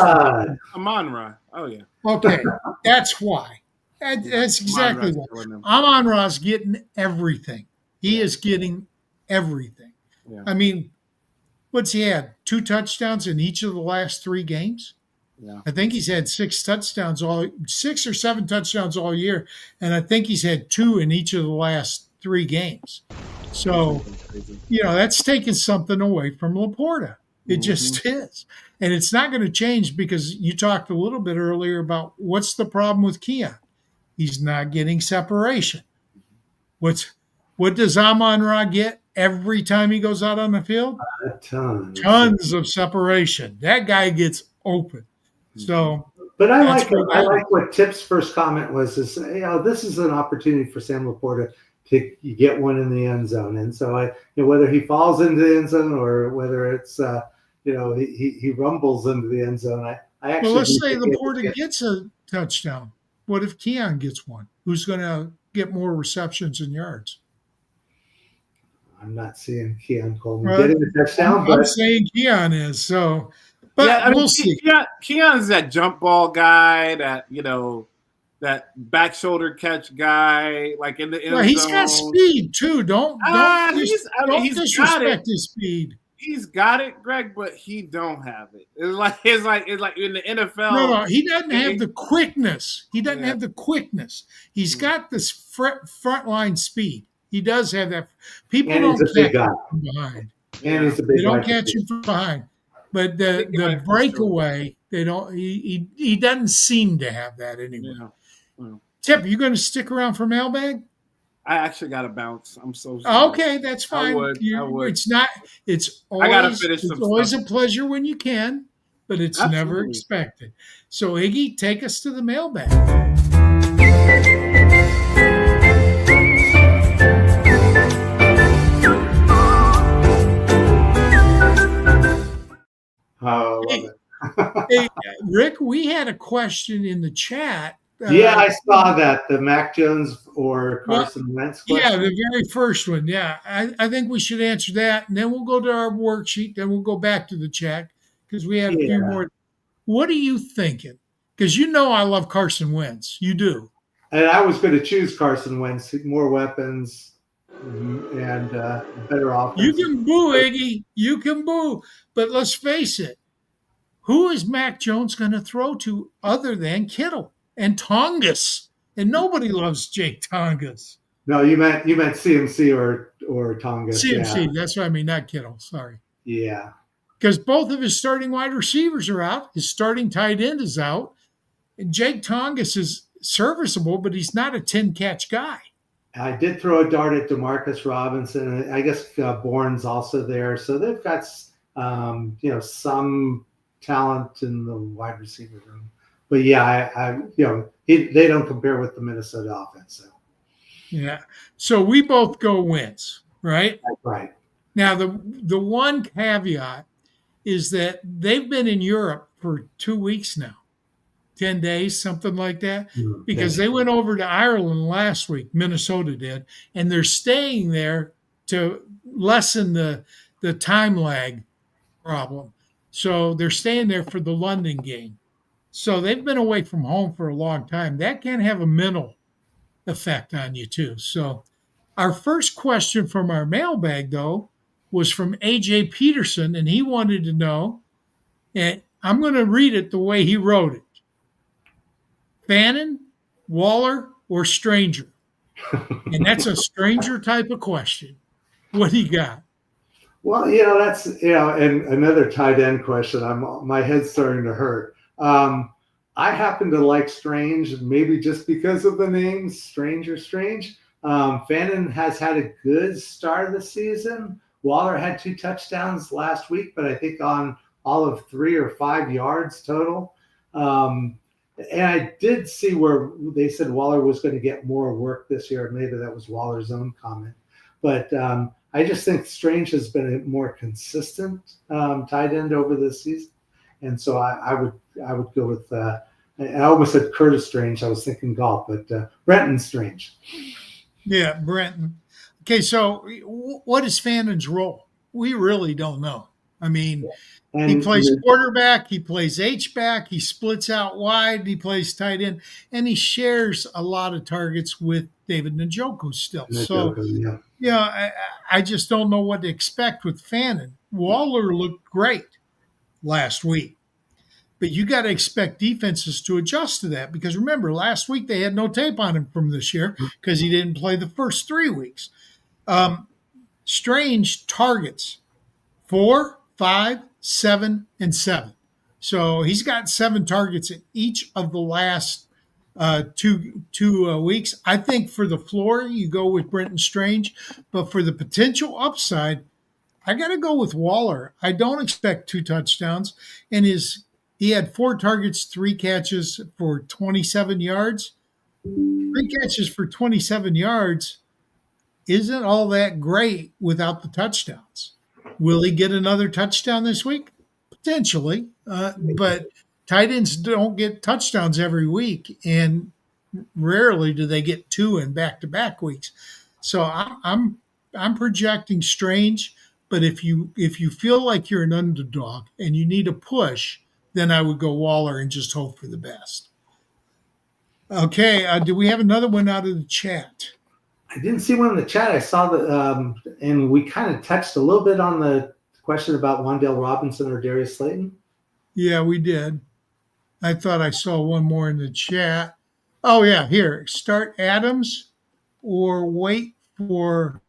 Amon-Ra. Oh, yeah. Okay. That's why. That's exactly what. Amon-Ra's getting everything. He is getting everything. Yeah. I mean, what's he had? 2 touchdowns in each of the last 3 games? Yeah. I think he's had 6 or 7 touchdowns all year, and I think he's had 2 in each of the last 3 games. So, that's taking something away from Laporta. It just is. And it's not going to change because you talked a little bit earlier about what's the problem with Keon. He's not getting separation. What does Amon-Ra get every time he goes out on the field? Tons of separation. That guy gets open. So, but I like what Tipp's first comment was. This is an opportunity for Sam Laporta to get one in the end zone. And so whether he falls into the end zone or whether it's he rumbles into the end zone. I actually let's say Laporta gets a touchdown. What if Keon gets one? Who's going to get more receptions and yards? I'm not seeing Keon Coleman getting a touchdown. I'm saying Keon is. So, but we'll see. Keon's that jump ball guy, that back shoulder catch guy, like in the end zone. He's got speed too. Don't disrespect his speed. He's got it, Greg, but he don't have it. It's like in the NFL. No, he doesn't have the quickness. He doesn't have the quickness. He's got this front line speed. He does have that. People don't catch him from behind. And he's a big guy. They don't catch him from behind. But the breakaway, they don't. He doesn't seem to have that anyway. Yeah. Tipp, you going to stick around for mailbag? I actually got to bounce. I'm so sorry. Okay, that's I fine. would. It's not. It's I got to always. finish some It's always stuff. a pleasure when you can, but it's never Absolutely. expected. So Iggy, take us to the mailbag. Oh, I love Hey, it. hey, Rick, we had a question in the chat. Yeah, I saw that, the Mac Jones or Well, Carson Wentz yeah, question. the very first one. Yeah, I think we should answer that, and then we'll go to our worksheet. Then we'll go back to the chat because we had a few Yeah. more. What are you thinking? Because you know I love Carson Wentz. You do. And I was going to choose Carson Wentz, more weapons and better You offense. can boo, Iggy. You can boo. But let's face it. Who is Mac Jones going to throw to other than Kittle and Tongas? And nobody loves Jake Tongas. No, you meant CMC or Tongas. CMC, that's what I mean, not Kittle. Sorry. Yeah. Because both of his starting wide receivers are out. His starting tight end is out. And Jake Tongas is serviceable, but he's not a 10-catch guy. I did throw a dart at Demarcus Robinson. I guess Bourne's also there. So they've got, some talent in the wide receiver room. But yeah, they don't compare with the Minnesota offense. So. Yeah. So we both go Wentz, right? Right. Now, the one caveat is that they've been in Europe for 2 weeks now, 10 days, something like that, because they went over to Ireland last week, Minnesota did, and they're staying there to lessen the time lag problem. So they're staying there for the London game. So they've been away from home for a long time. That can have a mental effect on you too. So our first question from our mailbag, though, was from AJ Peterson, and he wanted to know, and I'm going to read it the way he wrote it. Fannin, Waller, or Stranger? And that's a Stranger type of question. What do you got? Well, that's and another tight end question. My head's starting to hurt. I happen to like Strange, maybe just because of the name Stranger Strange. Fannin has had a good start of the season. Waller had 2 touchdowns last week, but I think on all of 3 or 5 yards total. And I did see where they said Waller was going to get more work this year. Maybe that was Waller's own comment. But I just think Strange has been a more consistent tight end over the season. And so I would go with I almost said Curtis Strange. I was thinking golf, but Brenton Strange. Yeah, Brenton. Okay, so what is Fannin's role? We really don't know. I mean, he plays quarterback, he plays H-back, he splits out wide, he plays tight end, and he shares a lot of targets with David Njoku still. I just don't know what to expect with Fannin. Waller looked great last week, but you got to expect defenses to adjust to that because remember, last week they had no tape on him from this year because he didn't play the first 3 weeks. Strange targets 4, 5, 7, and 7. So he's got 7 targets in each of the last two weeks. I think for the floor, you go with Brenton Strange, but for the potential upside, I got to go with Waller. I don't expect 2 touchdowns, and he had 4 targets, 3 catches for 27 yards. 3 catches for 27 yards isn't all that great without the touchdowns. Will he get another touchdown this week? Potentially, but tight ends don't get touchdowns every week, and rarely do they get 2 in back-to-back weeks. So I'm projecting Strange, but if you feel like you're an underdog and you need a push, then I would go Waller and just hope for the best. Okay, do we have another one out of the chat? I didn't see one in the chat. I saw that, and we kind of touched a little bit on the question about Wan'Dale Robinson or Darius Slayton. Yeah, we did. I thought I saw one more in the chat. Oh, yeah, here. Start Adams or wait for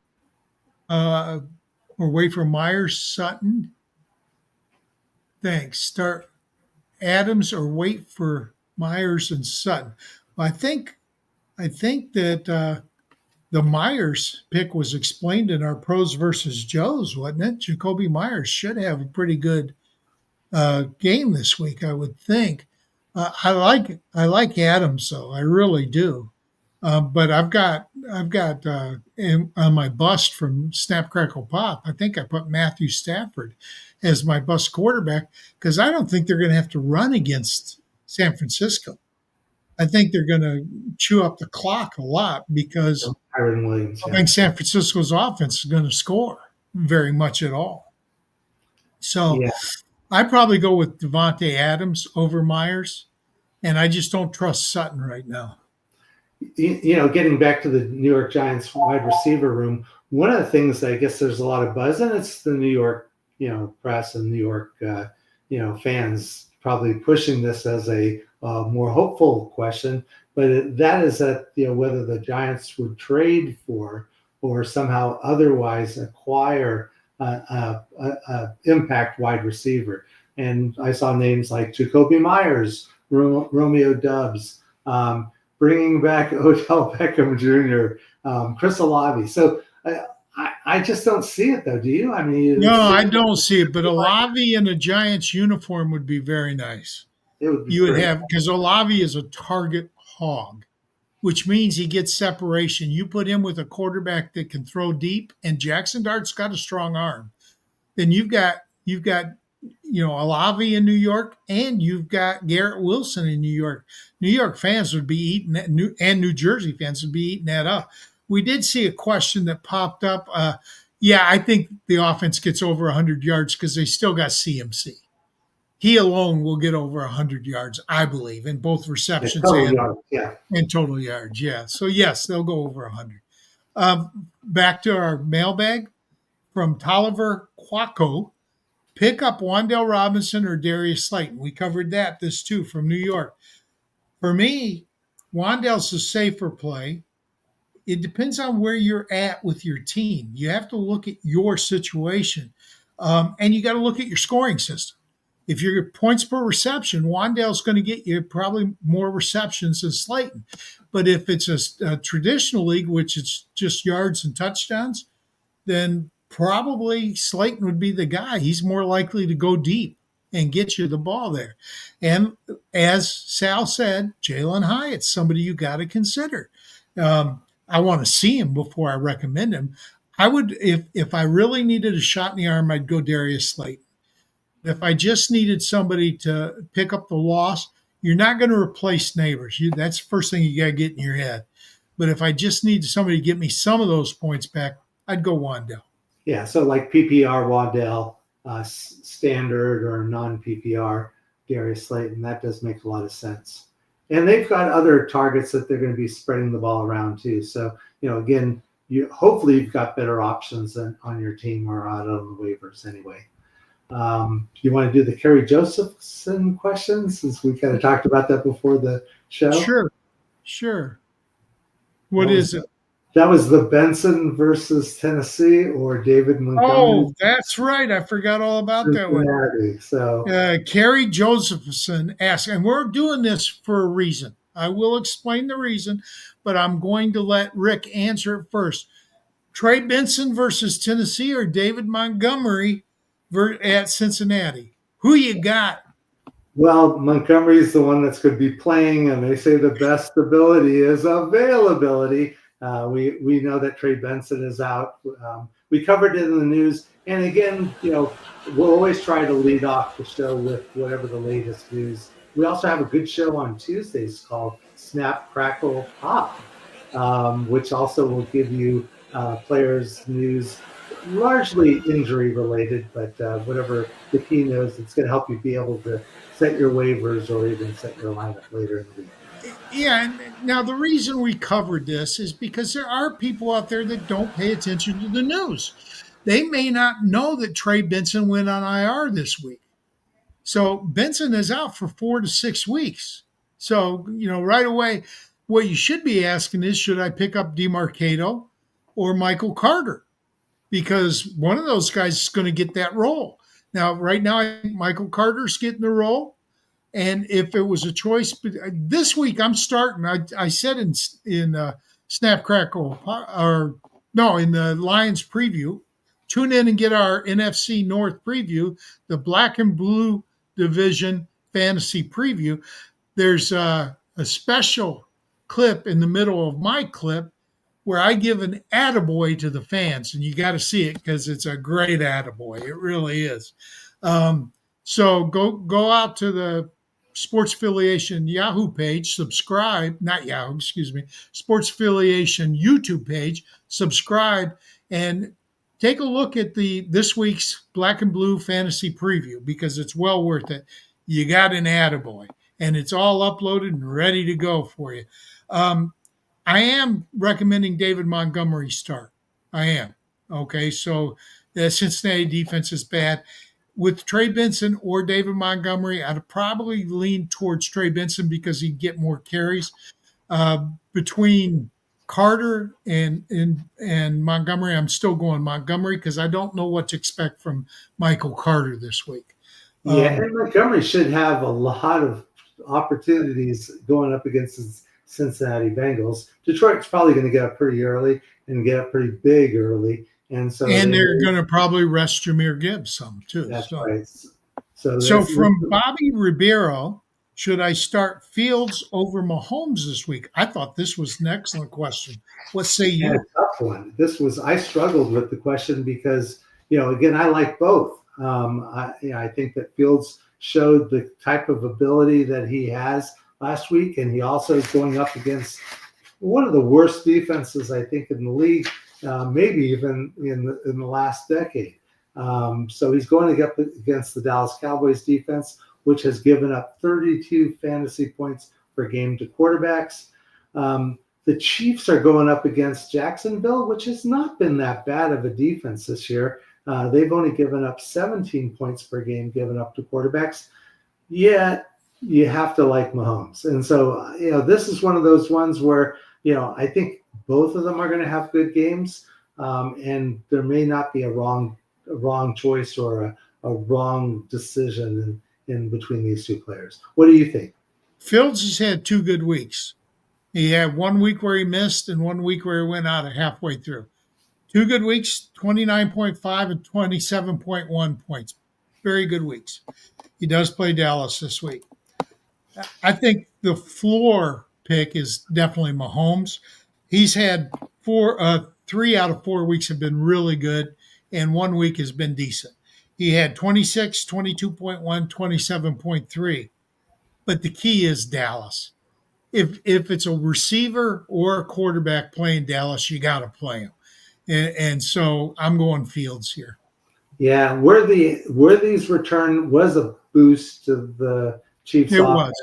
Myers Sutton. Thanks. Start Adams or wait for Myers and Sutton. Well, I think that the Myers pick was explained in our Pros versus Joes, wasn't it? Jacoby Myers should have a pretty good game this week, I would think. I like Adams though, I really do. But on my bust from Snap Crackle Pop, I think I put Matthew Stafford as my bust quarterback because I don't think they're going to have to run against San Francisco. I think they're going to chew up the clock a lot because Kyron Williams. I Yeah. think San Francisco's offense is going to score very much at all. So Yeah. I probably go with Devontae Adams over Myers, and I just don't trust Sutton right now. Getting back to the New York Giants wide receiver room, one of the things that I guess there's a lot of buzz, and it's the New York, press and New York, fans probably pushing this as a more hopeful question, but that is that, whether the Giants would trade for or somehow otherwise acquire a impact wide receiver. And I saw names like Jacoby Myers, Romeo Dubs, bringing back Odell Beckham Jr., Chris Olave. So I just don't see it, though. Do you? I mean, No, I don't see it. But Olave in a Giants uniform would be very nice. It would be You would great. have, because Olave is a target hog, which means he gets separation. You put him with a quarterback that can throw deep, and Jackson Dart's got a strong arm. Then you've got Olave in New York, and you've got Garrett Wilson in New York. New York fans would be eating that, and New Jersey fans would be eating that up. We did see a question that popped up. I think the offense gets over 100 yards because they still got CMC. He alone will get over 100 yards, I believe, in both receptions and total yards. Yeah. So, yes, they'll go over 100. Back to our mailbag from Tolliver Quaco. Pick up Wan'Dale Robinson or Darius Slayton. We covered this too, from New York. For me, Wan'Dale's a safer play. It depends on where you're at with your team. You have to look at your situation, and you got to look at your scoring system. If you're points per reception, Wan'Dale's going to get you probably more receptions than Slayton. But if it's a traditional league, which is just yards and touchdowns, then probably Slayton would be the guy. He's more likely to go deep and get you the ball there. And as Sal said, Jalen Hyatt's somebody you got to consider. I want to see him before I recommend him. I would, if I really needed a shot in the arm, I'd go Darius Slayton. If I just needed somebody to pick up the loss, you're not going to replace Neighbors. That's the first thing you got to get in your head. But if I just need somebody to get me some of those points back, I'd go Wan'Dale. Yeah, so like PPR Wan'Dale, standard or non-PPR Darius Slayton, that does make a lot of sense. And they've got other targets that they're going to be spreading the ball around too. So, again, hopefully you've got better options on your team or out on the waivers anyway. You want to do the Kerry Josephson question, since we kind of talked about that before the show? Sure. What is it? That was the Benson versus Tennessee or David Montgomery. Oh, that's right. I forgot all about that one. So Kerry Josephson asked, and we're doing this for a reason. I will explain the reason, but I'm going to let Rick answer it first. Trey Benson versus Tennessee or David Montgomery at Cincinnati? Who you got? Well, Montgomery's the one that's going to be playing, and they say the best ability is availability. We know that Trey Benson is out. We covered it in the news. And again, we'll always try to lead off the show with whatever the latest news. We also have a good show on Tuesdays called Snap, Crackle, Pop, which also will give you players' news, largely injury related, but whatever the key knows, it's going to help you be able to set your waivers or even set your lineup later in the week. Yeah, and now the reason we covered this is because there are people out there that don't pay attention to the news. They may not know that Trey Benson went on IR this week. So Benson is out for 4 to 6 weeks. So, right away, what you should be asking is, should I pick up DeMarcado or Michael Carter? Because one of those guys is going to get that role. Now, right now, I think Michael Carter's getting the role. And if it was a choice, this week I'm starting. I said in Snap Crackle, or no, in the Lions preview. Tune in and get our NFC North preview, the Black and Blue Division Fantasy Preview. There's a special clip in the middle of my clip where I give an attaboy to the fans, and you got to see it because it's a great attaboy. It really is. So go out to the Sports Affiliation Yahoo page, subscribe, not Yahoo, excuse me, Sports Affiliation YouTube page, subscribe, and take a look at this week's Black and Blue Fantasy Preview because it's well worth it. You got an attaboy, and it's all uploaded and ready to go for you. I am recommending David Montgomery start. I am. Okay, so the Cincinnati defense is bad. With Trey Benson or David Montgomery, I'd probably lean towards Trey Benson because he'd get more carries. Between Carter and Montgomery, I'm still going Montgomery because I don't know what to expect from Michael Carter this week. Yeah, and Montgomery should have a lot of opportunities going up against the Cincinnati Bengals. Detroit's probably going to get up pretty early and get up pretty big early. And they're going to probably rest Jahmyr Gibbs some too. That's right. So from Bobby Ribeiro, should I start Fields over Mahomes this week? I thought this was an excellent question. What say you? A tough one. I struggled with the question because, again, I like both. I think that Fields showed the type of ability that he has last week, and he also is going up against one of the worst defenses, I think, in the league. Maybe even in the last decade. So he's going up against the Dallas Cowboys defense, which has given up 32 fantasy points per game to quarterbacks. The Chiefs are going up against Jacksonville, which has not been that bad of a defense this year. They've only given up 17 points per game given up to quarterbacks. Yet you have to like Mahomes. And so, this is one of those ones where, I think both of them are going to have good games, and there may not be a wrong choice or a wrong decision in between these two players. What do you think? Fields has had 2 good weeks. He had 1 week where he missed and 1 week where he went out halfway through. 2 good weeks, 29.5 and 27.1 points. Very good weeks. He does play Dallas this week. I think the floor pick is definitely Mahomes. He's had 3 out of 4 weeks have been really good, and 1 week has been decent. He had 26, 22.1, 27.3. But the key is Dallas. If it's a receiver or a quarterback playing Dallas, you got to play him. And so I'm going Fields here. Yeah, where these return was a boost to the Chiefs. It was.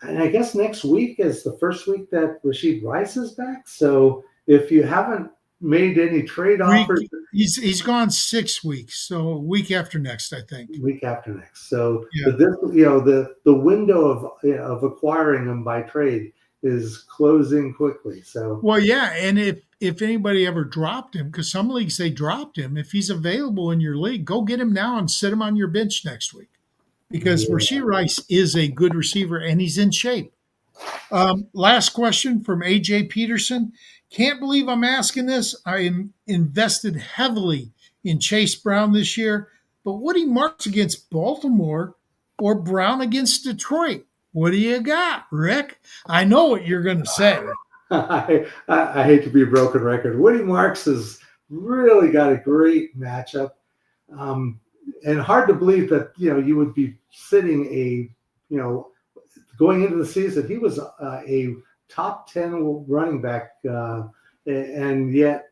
And I guess next week is the first week that Rashid Rice is back. So if you haven't made any trade offers, he's gone 6 weeks. So week after next, I think. Week after next. So yeah. the window of acquiring him by trade is closing quickly. So yeah, and if anybody ever dropped him, because some leagues they dropped him, if he's available in your league, go get him now and sit him on your bench next week. Because Rashid Rice is a good receiver and he's in shape. Last question from AJ Peterson. Can't believe I'm asking this. I am invested heavily in Chase Brown this year, but Woody Marks against Baltimore or Brown against Detroit? What do you got, Rick? I know what you're going to say. I hate to be a broken record. Woody Marks has really got a great matchup. And hard to believe that, you would be sitting going into the season, he was a top 10 running back. And yet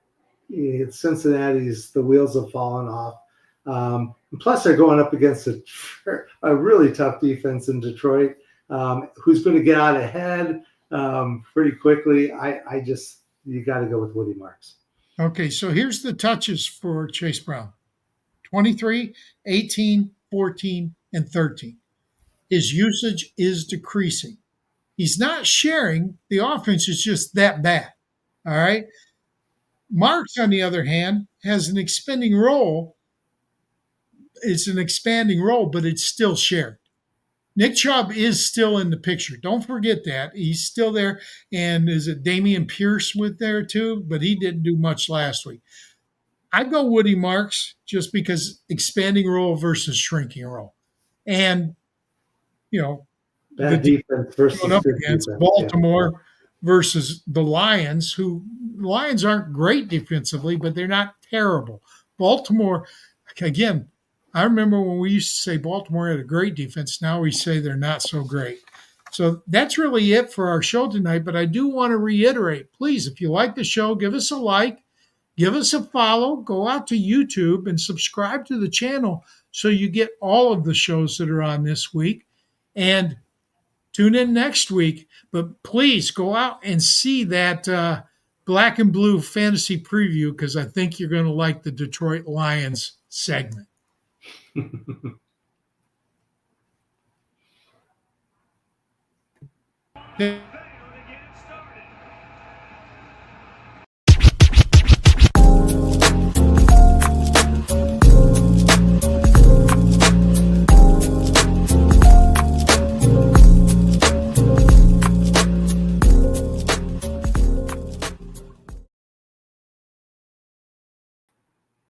Cincinnati's, the wheels have fallen off. Plus they're going up against a really tough defense in Detroit, who's going to get out ahead pretty quickly. You got to go with Woody Marks. Okay. So here's the touches for Chase Brown. 23, 18, 14, and 13. His usage is decreasing. He's not sharing. The offense is just that bad. All right. Marks, on the other hand, has an expanding role. It's an expanding role, but it's still shared. Nick Chubb is still in the picture. Don't forget that. He's still there. And is it Damian Pierce with there too? But he didn't do much last week. I'd go Woody Marks just because expanding role versus shrinking role. And, Bad defense versus going up good against defense. Baltimore versus the Lions, who Lions aren't great defensively, but they're not terrible. Baltimore, again, I remember when we used to say Baltimore had a great defense. Now we say they're not so great. So that's really it for our show tonight. But I do want to reiterate, please, if you like the show, give us a like, give us a follow, go out to YouTube and subscribe to the channel so you get all of the shows that are on this week. And tune in next week. But please go out and see that Black and Blue fantasy preview because I think you're going to like the Detroit Lions segment.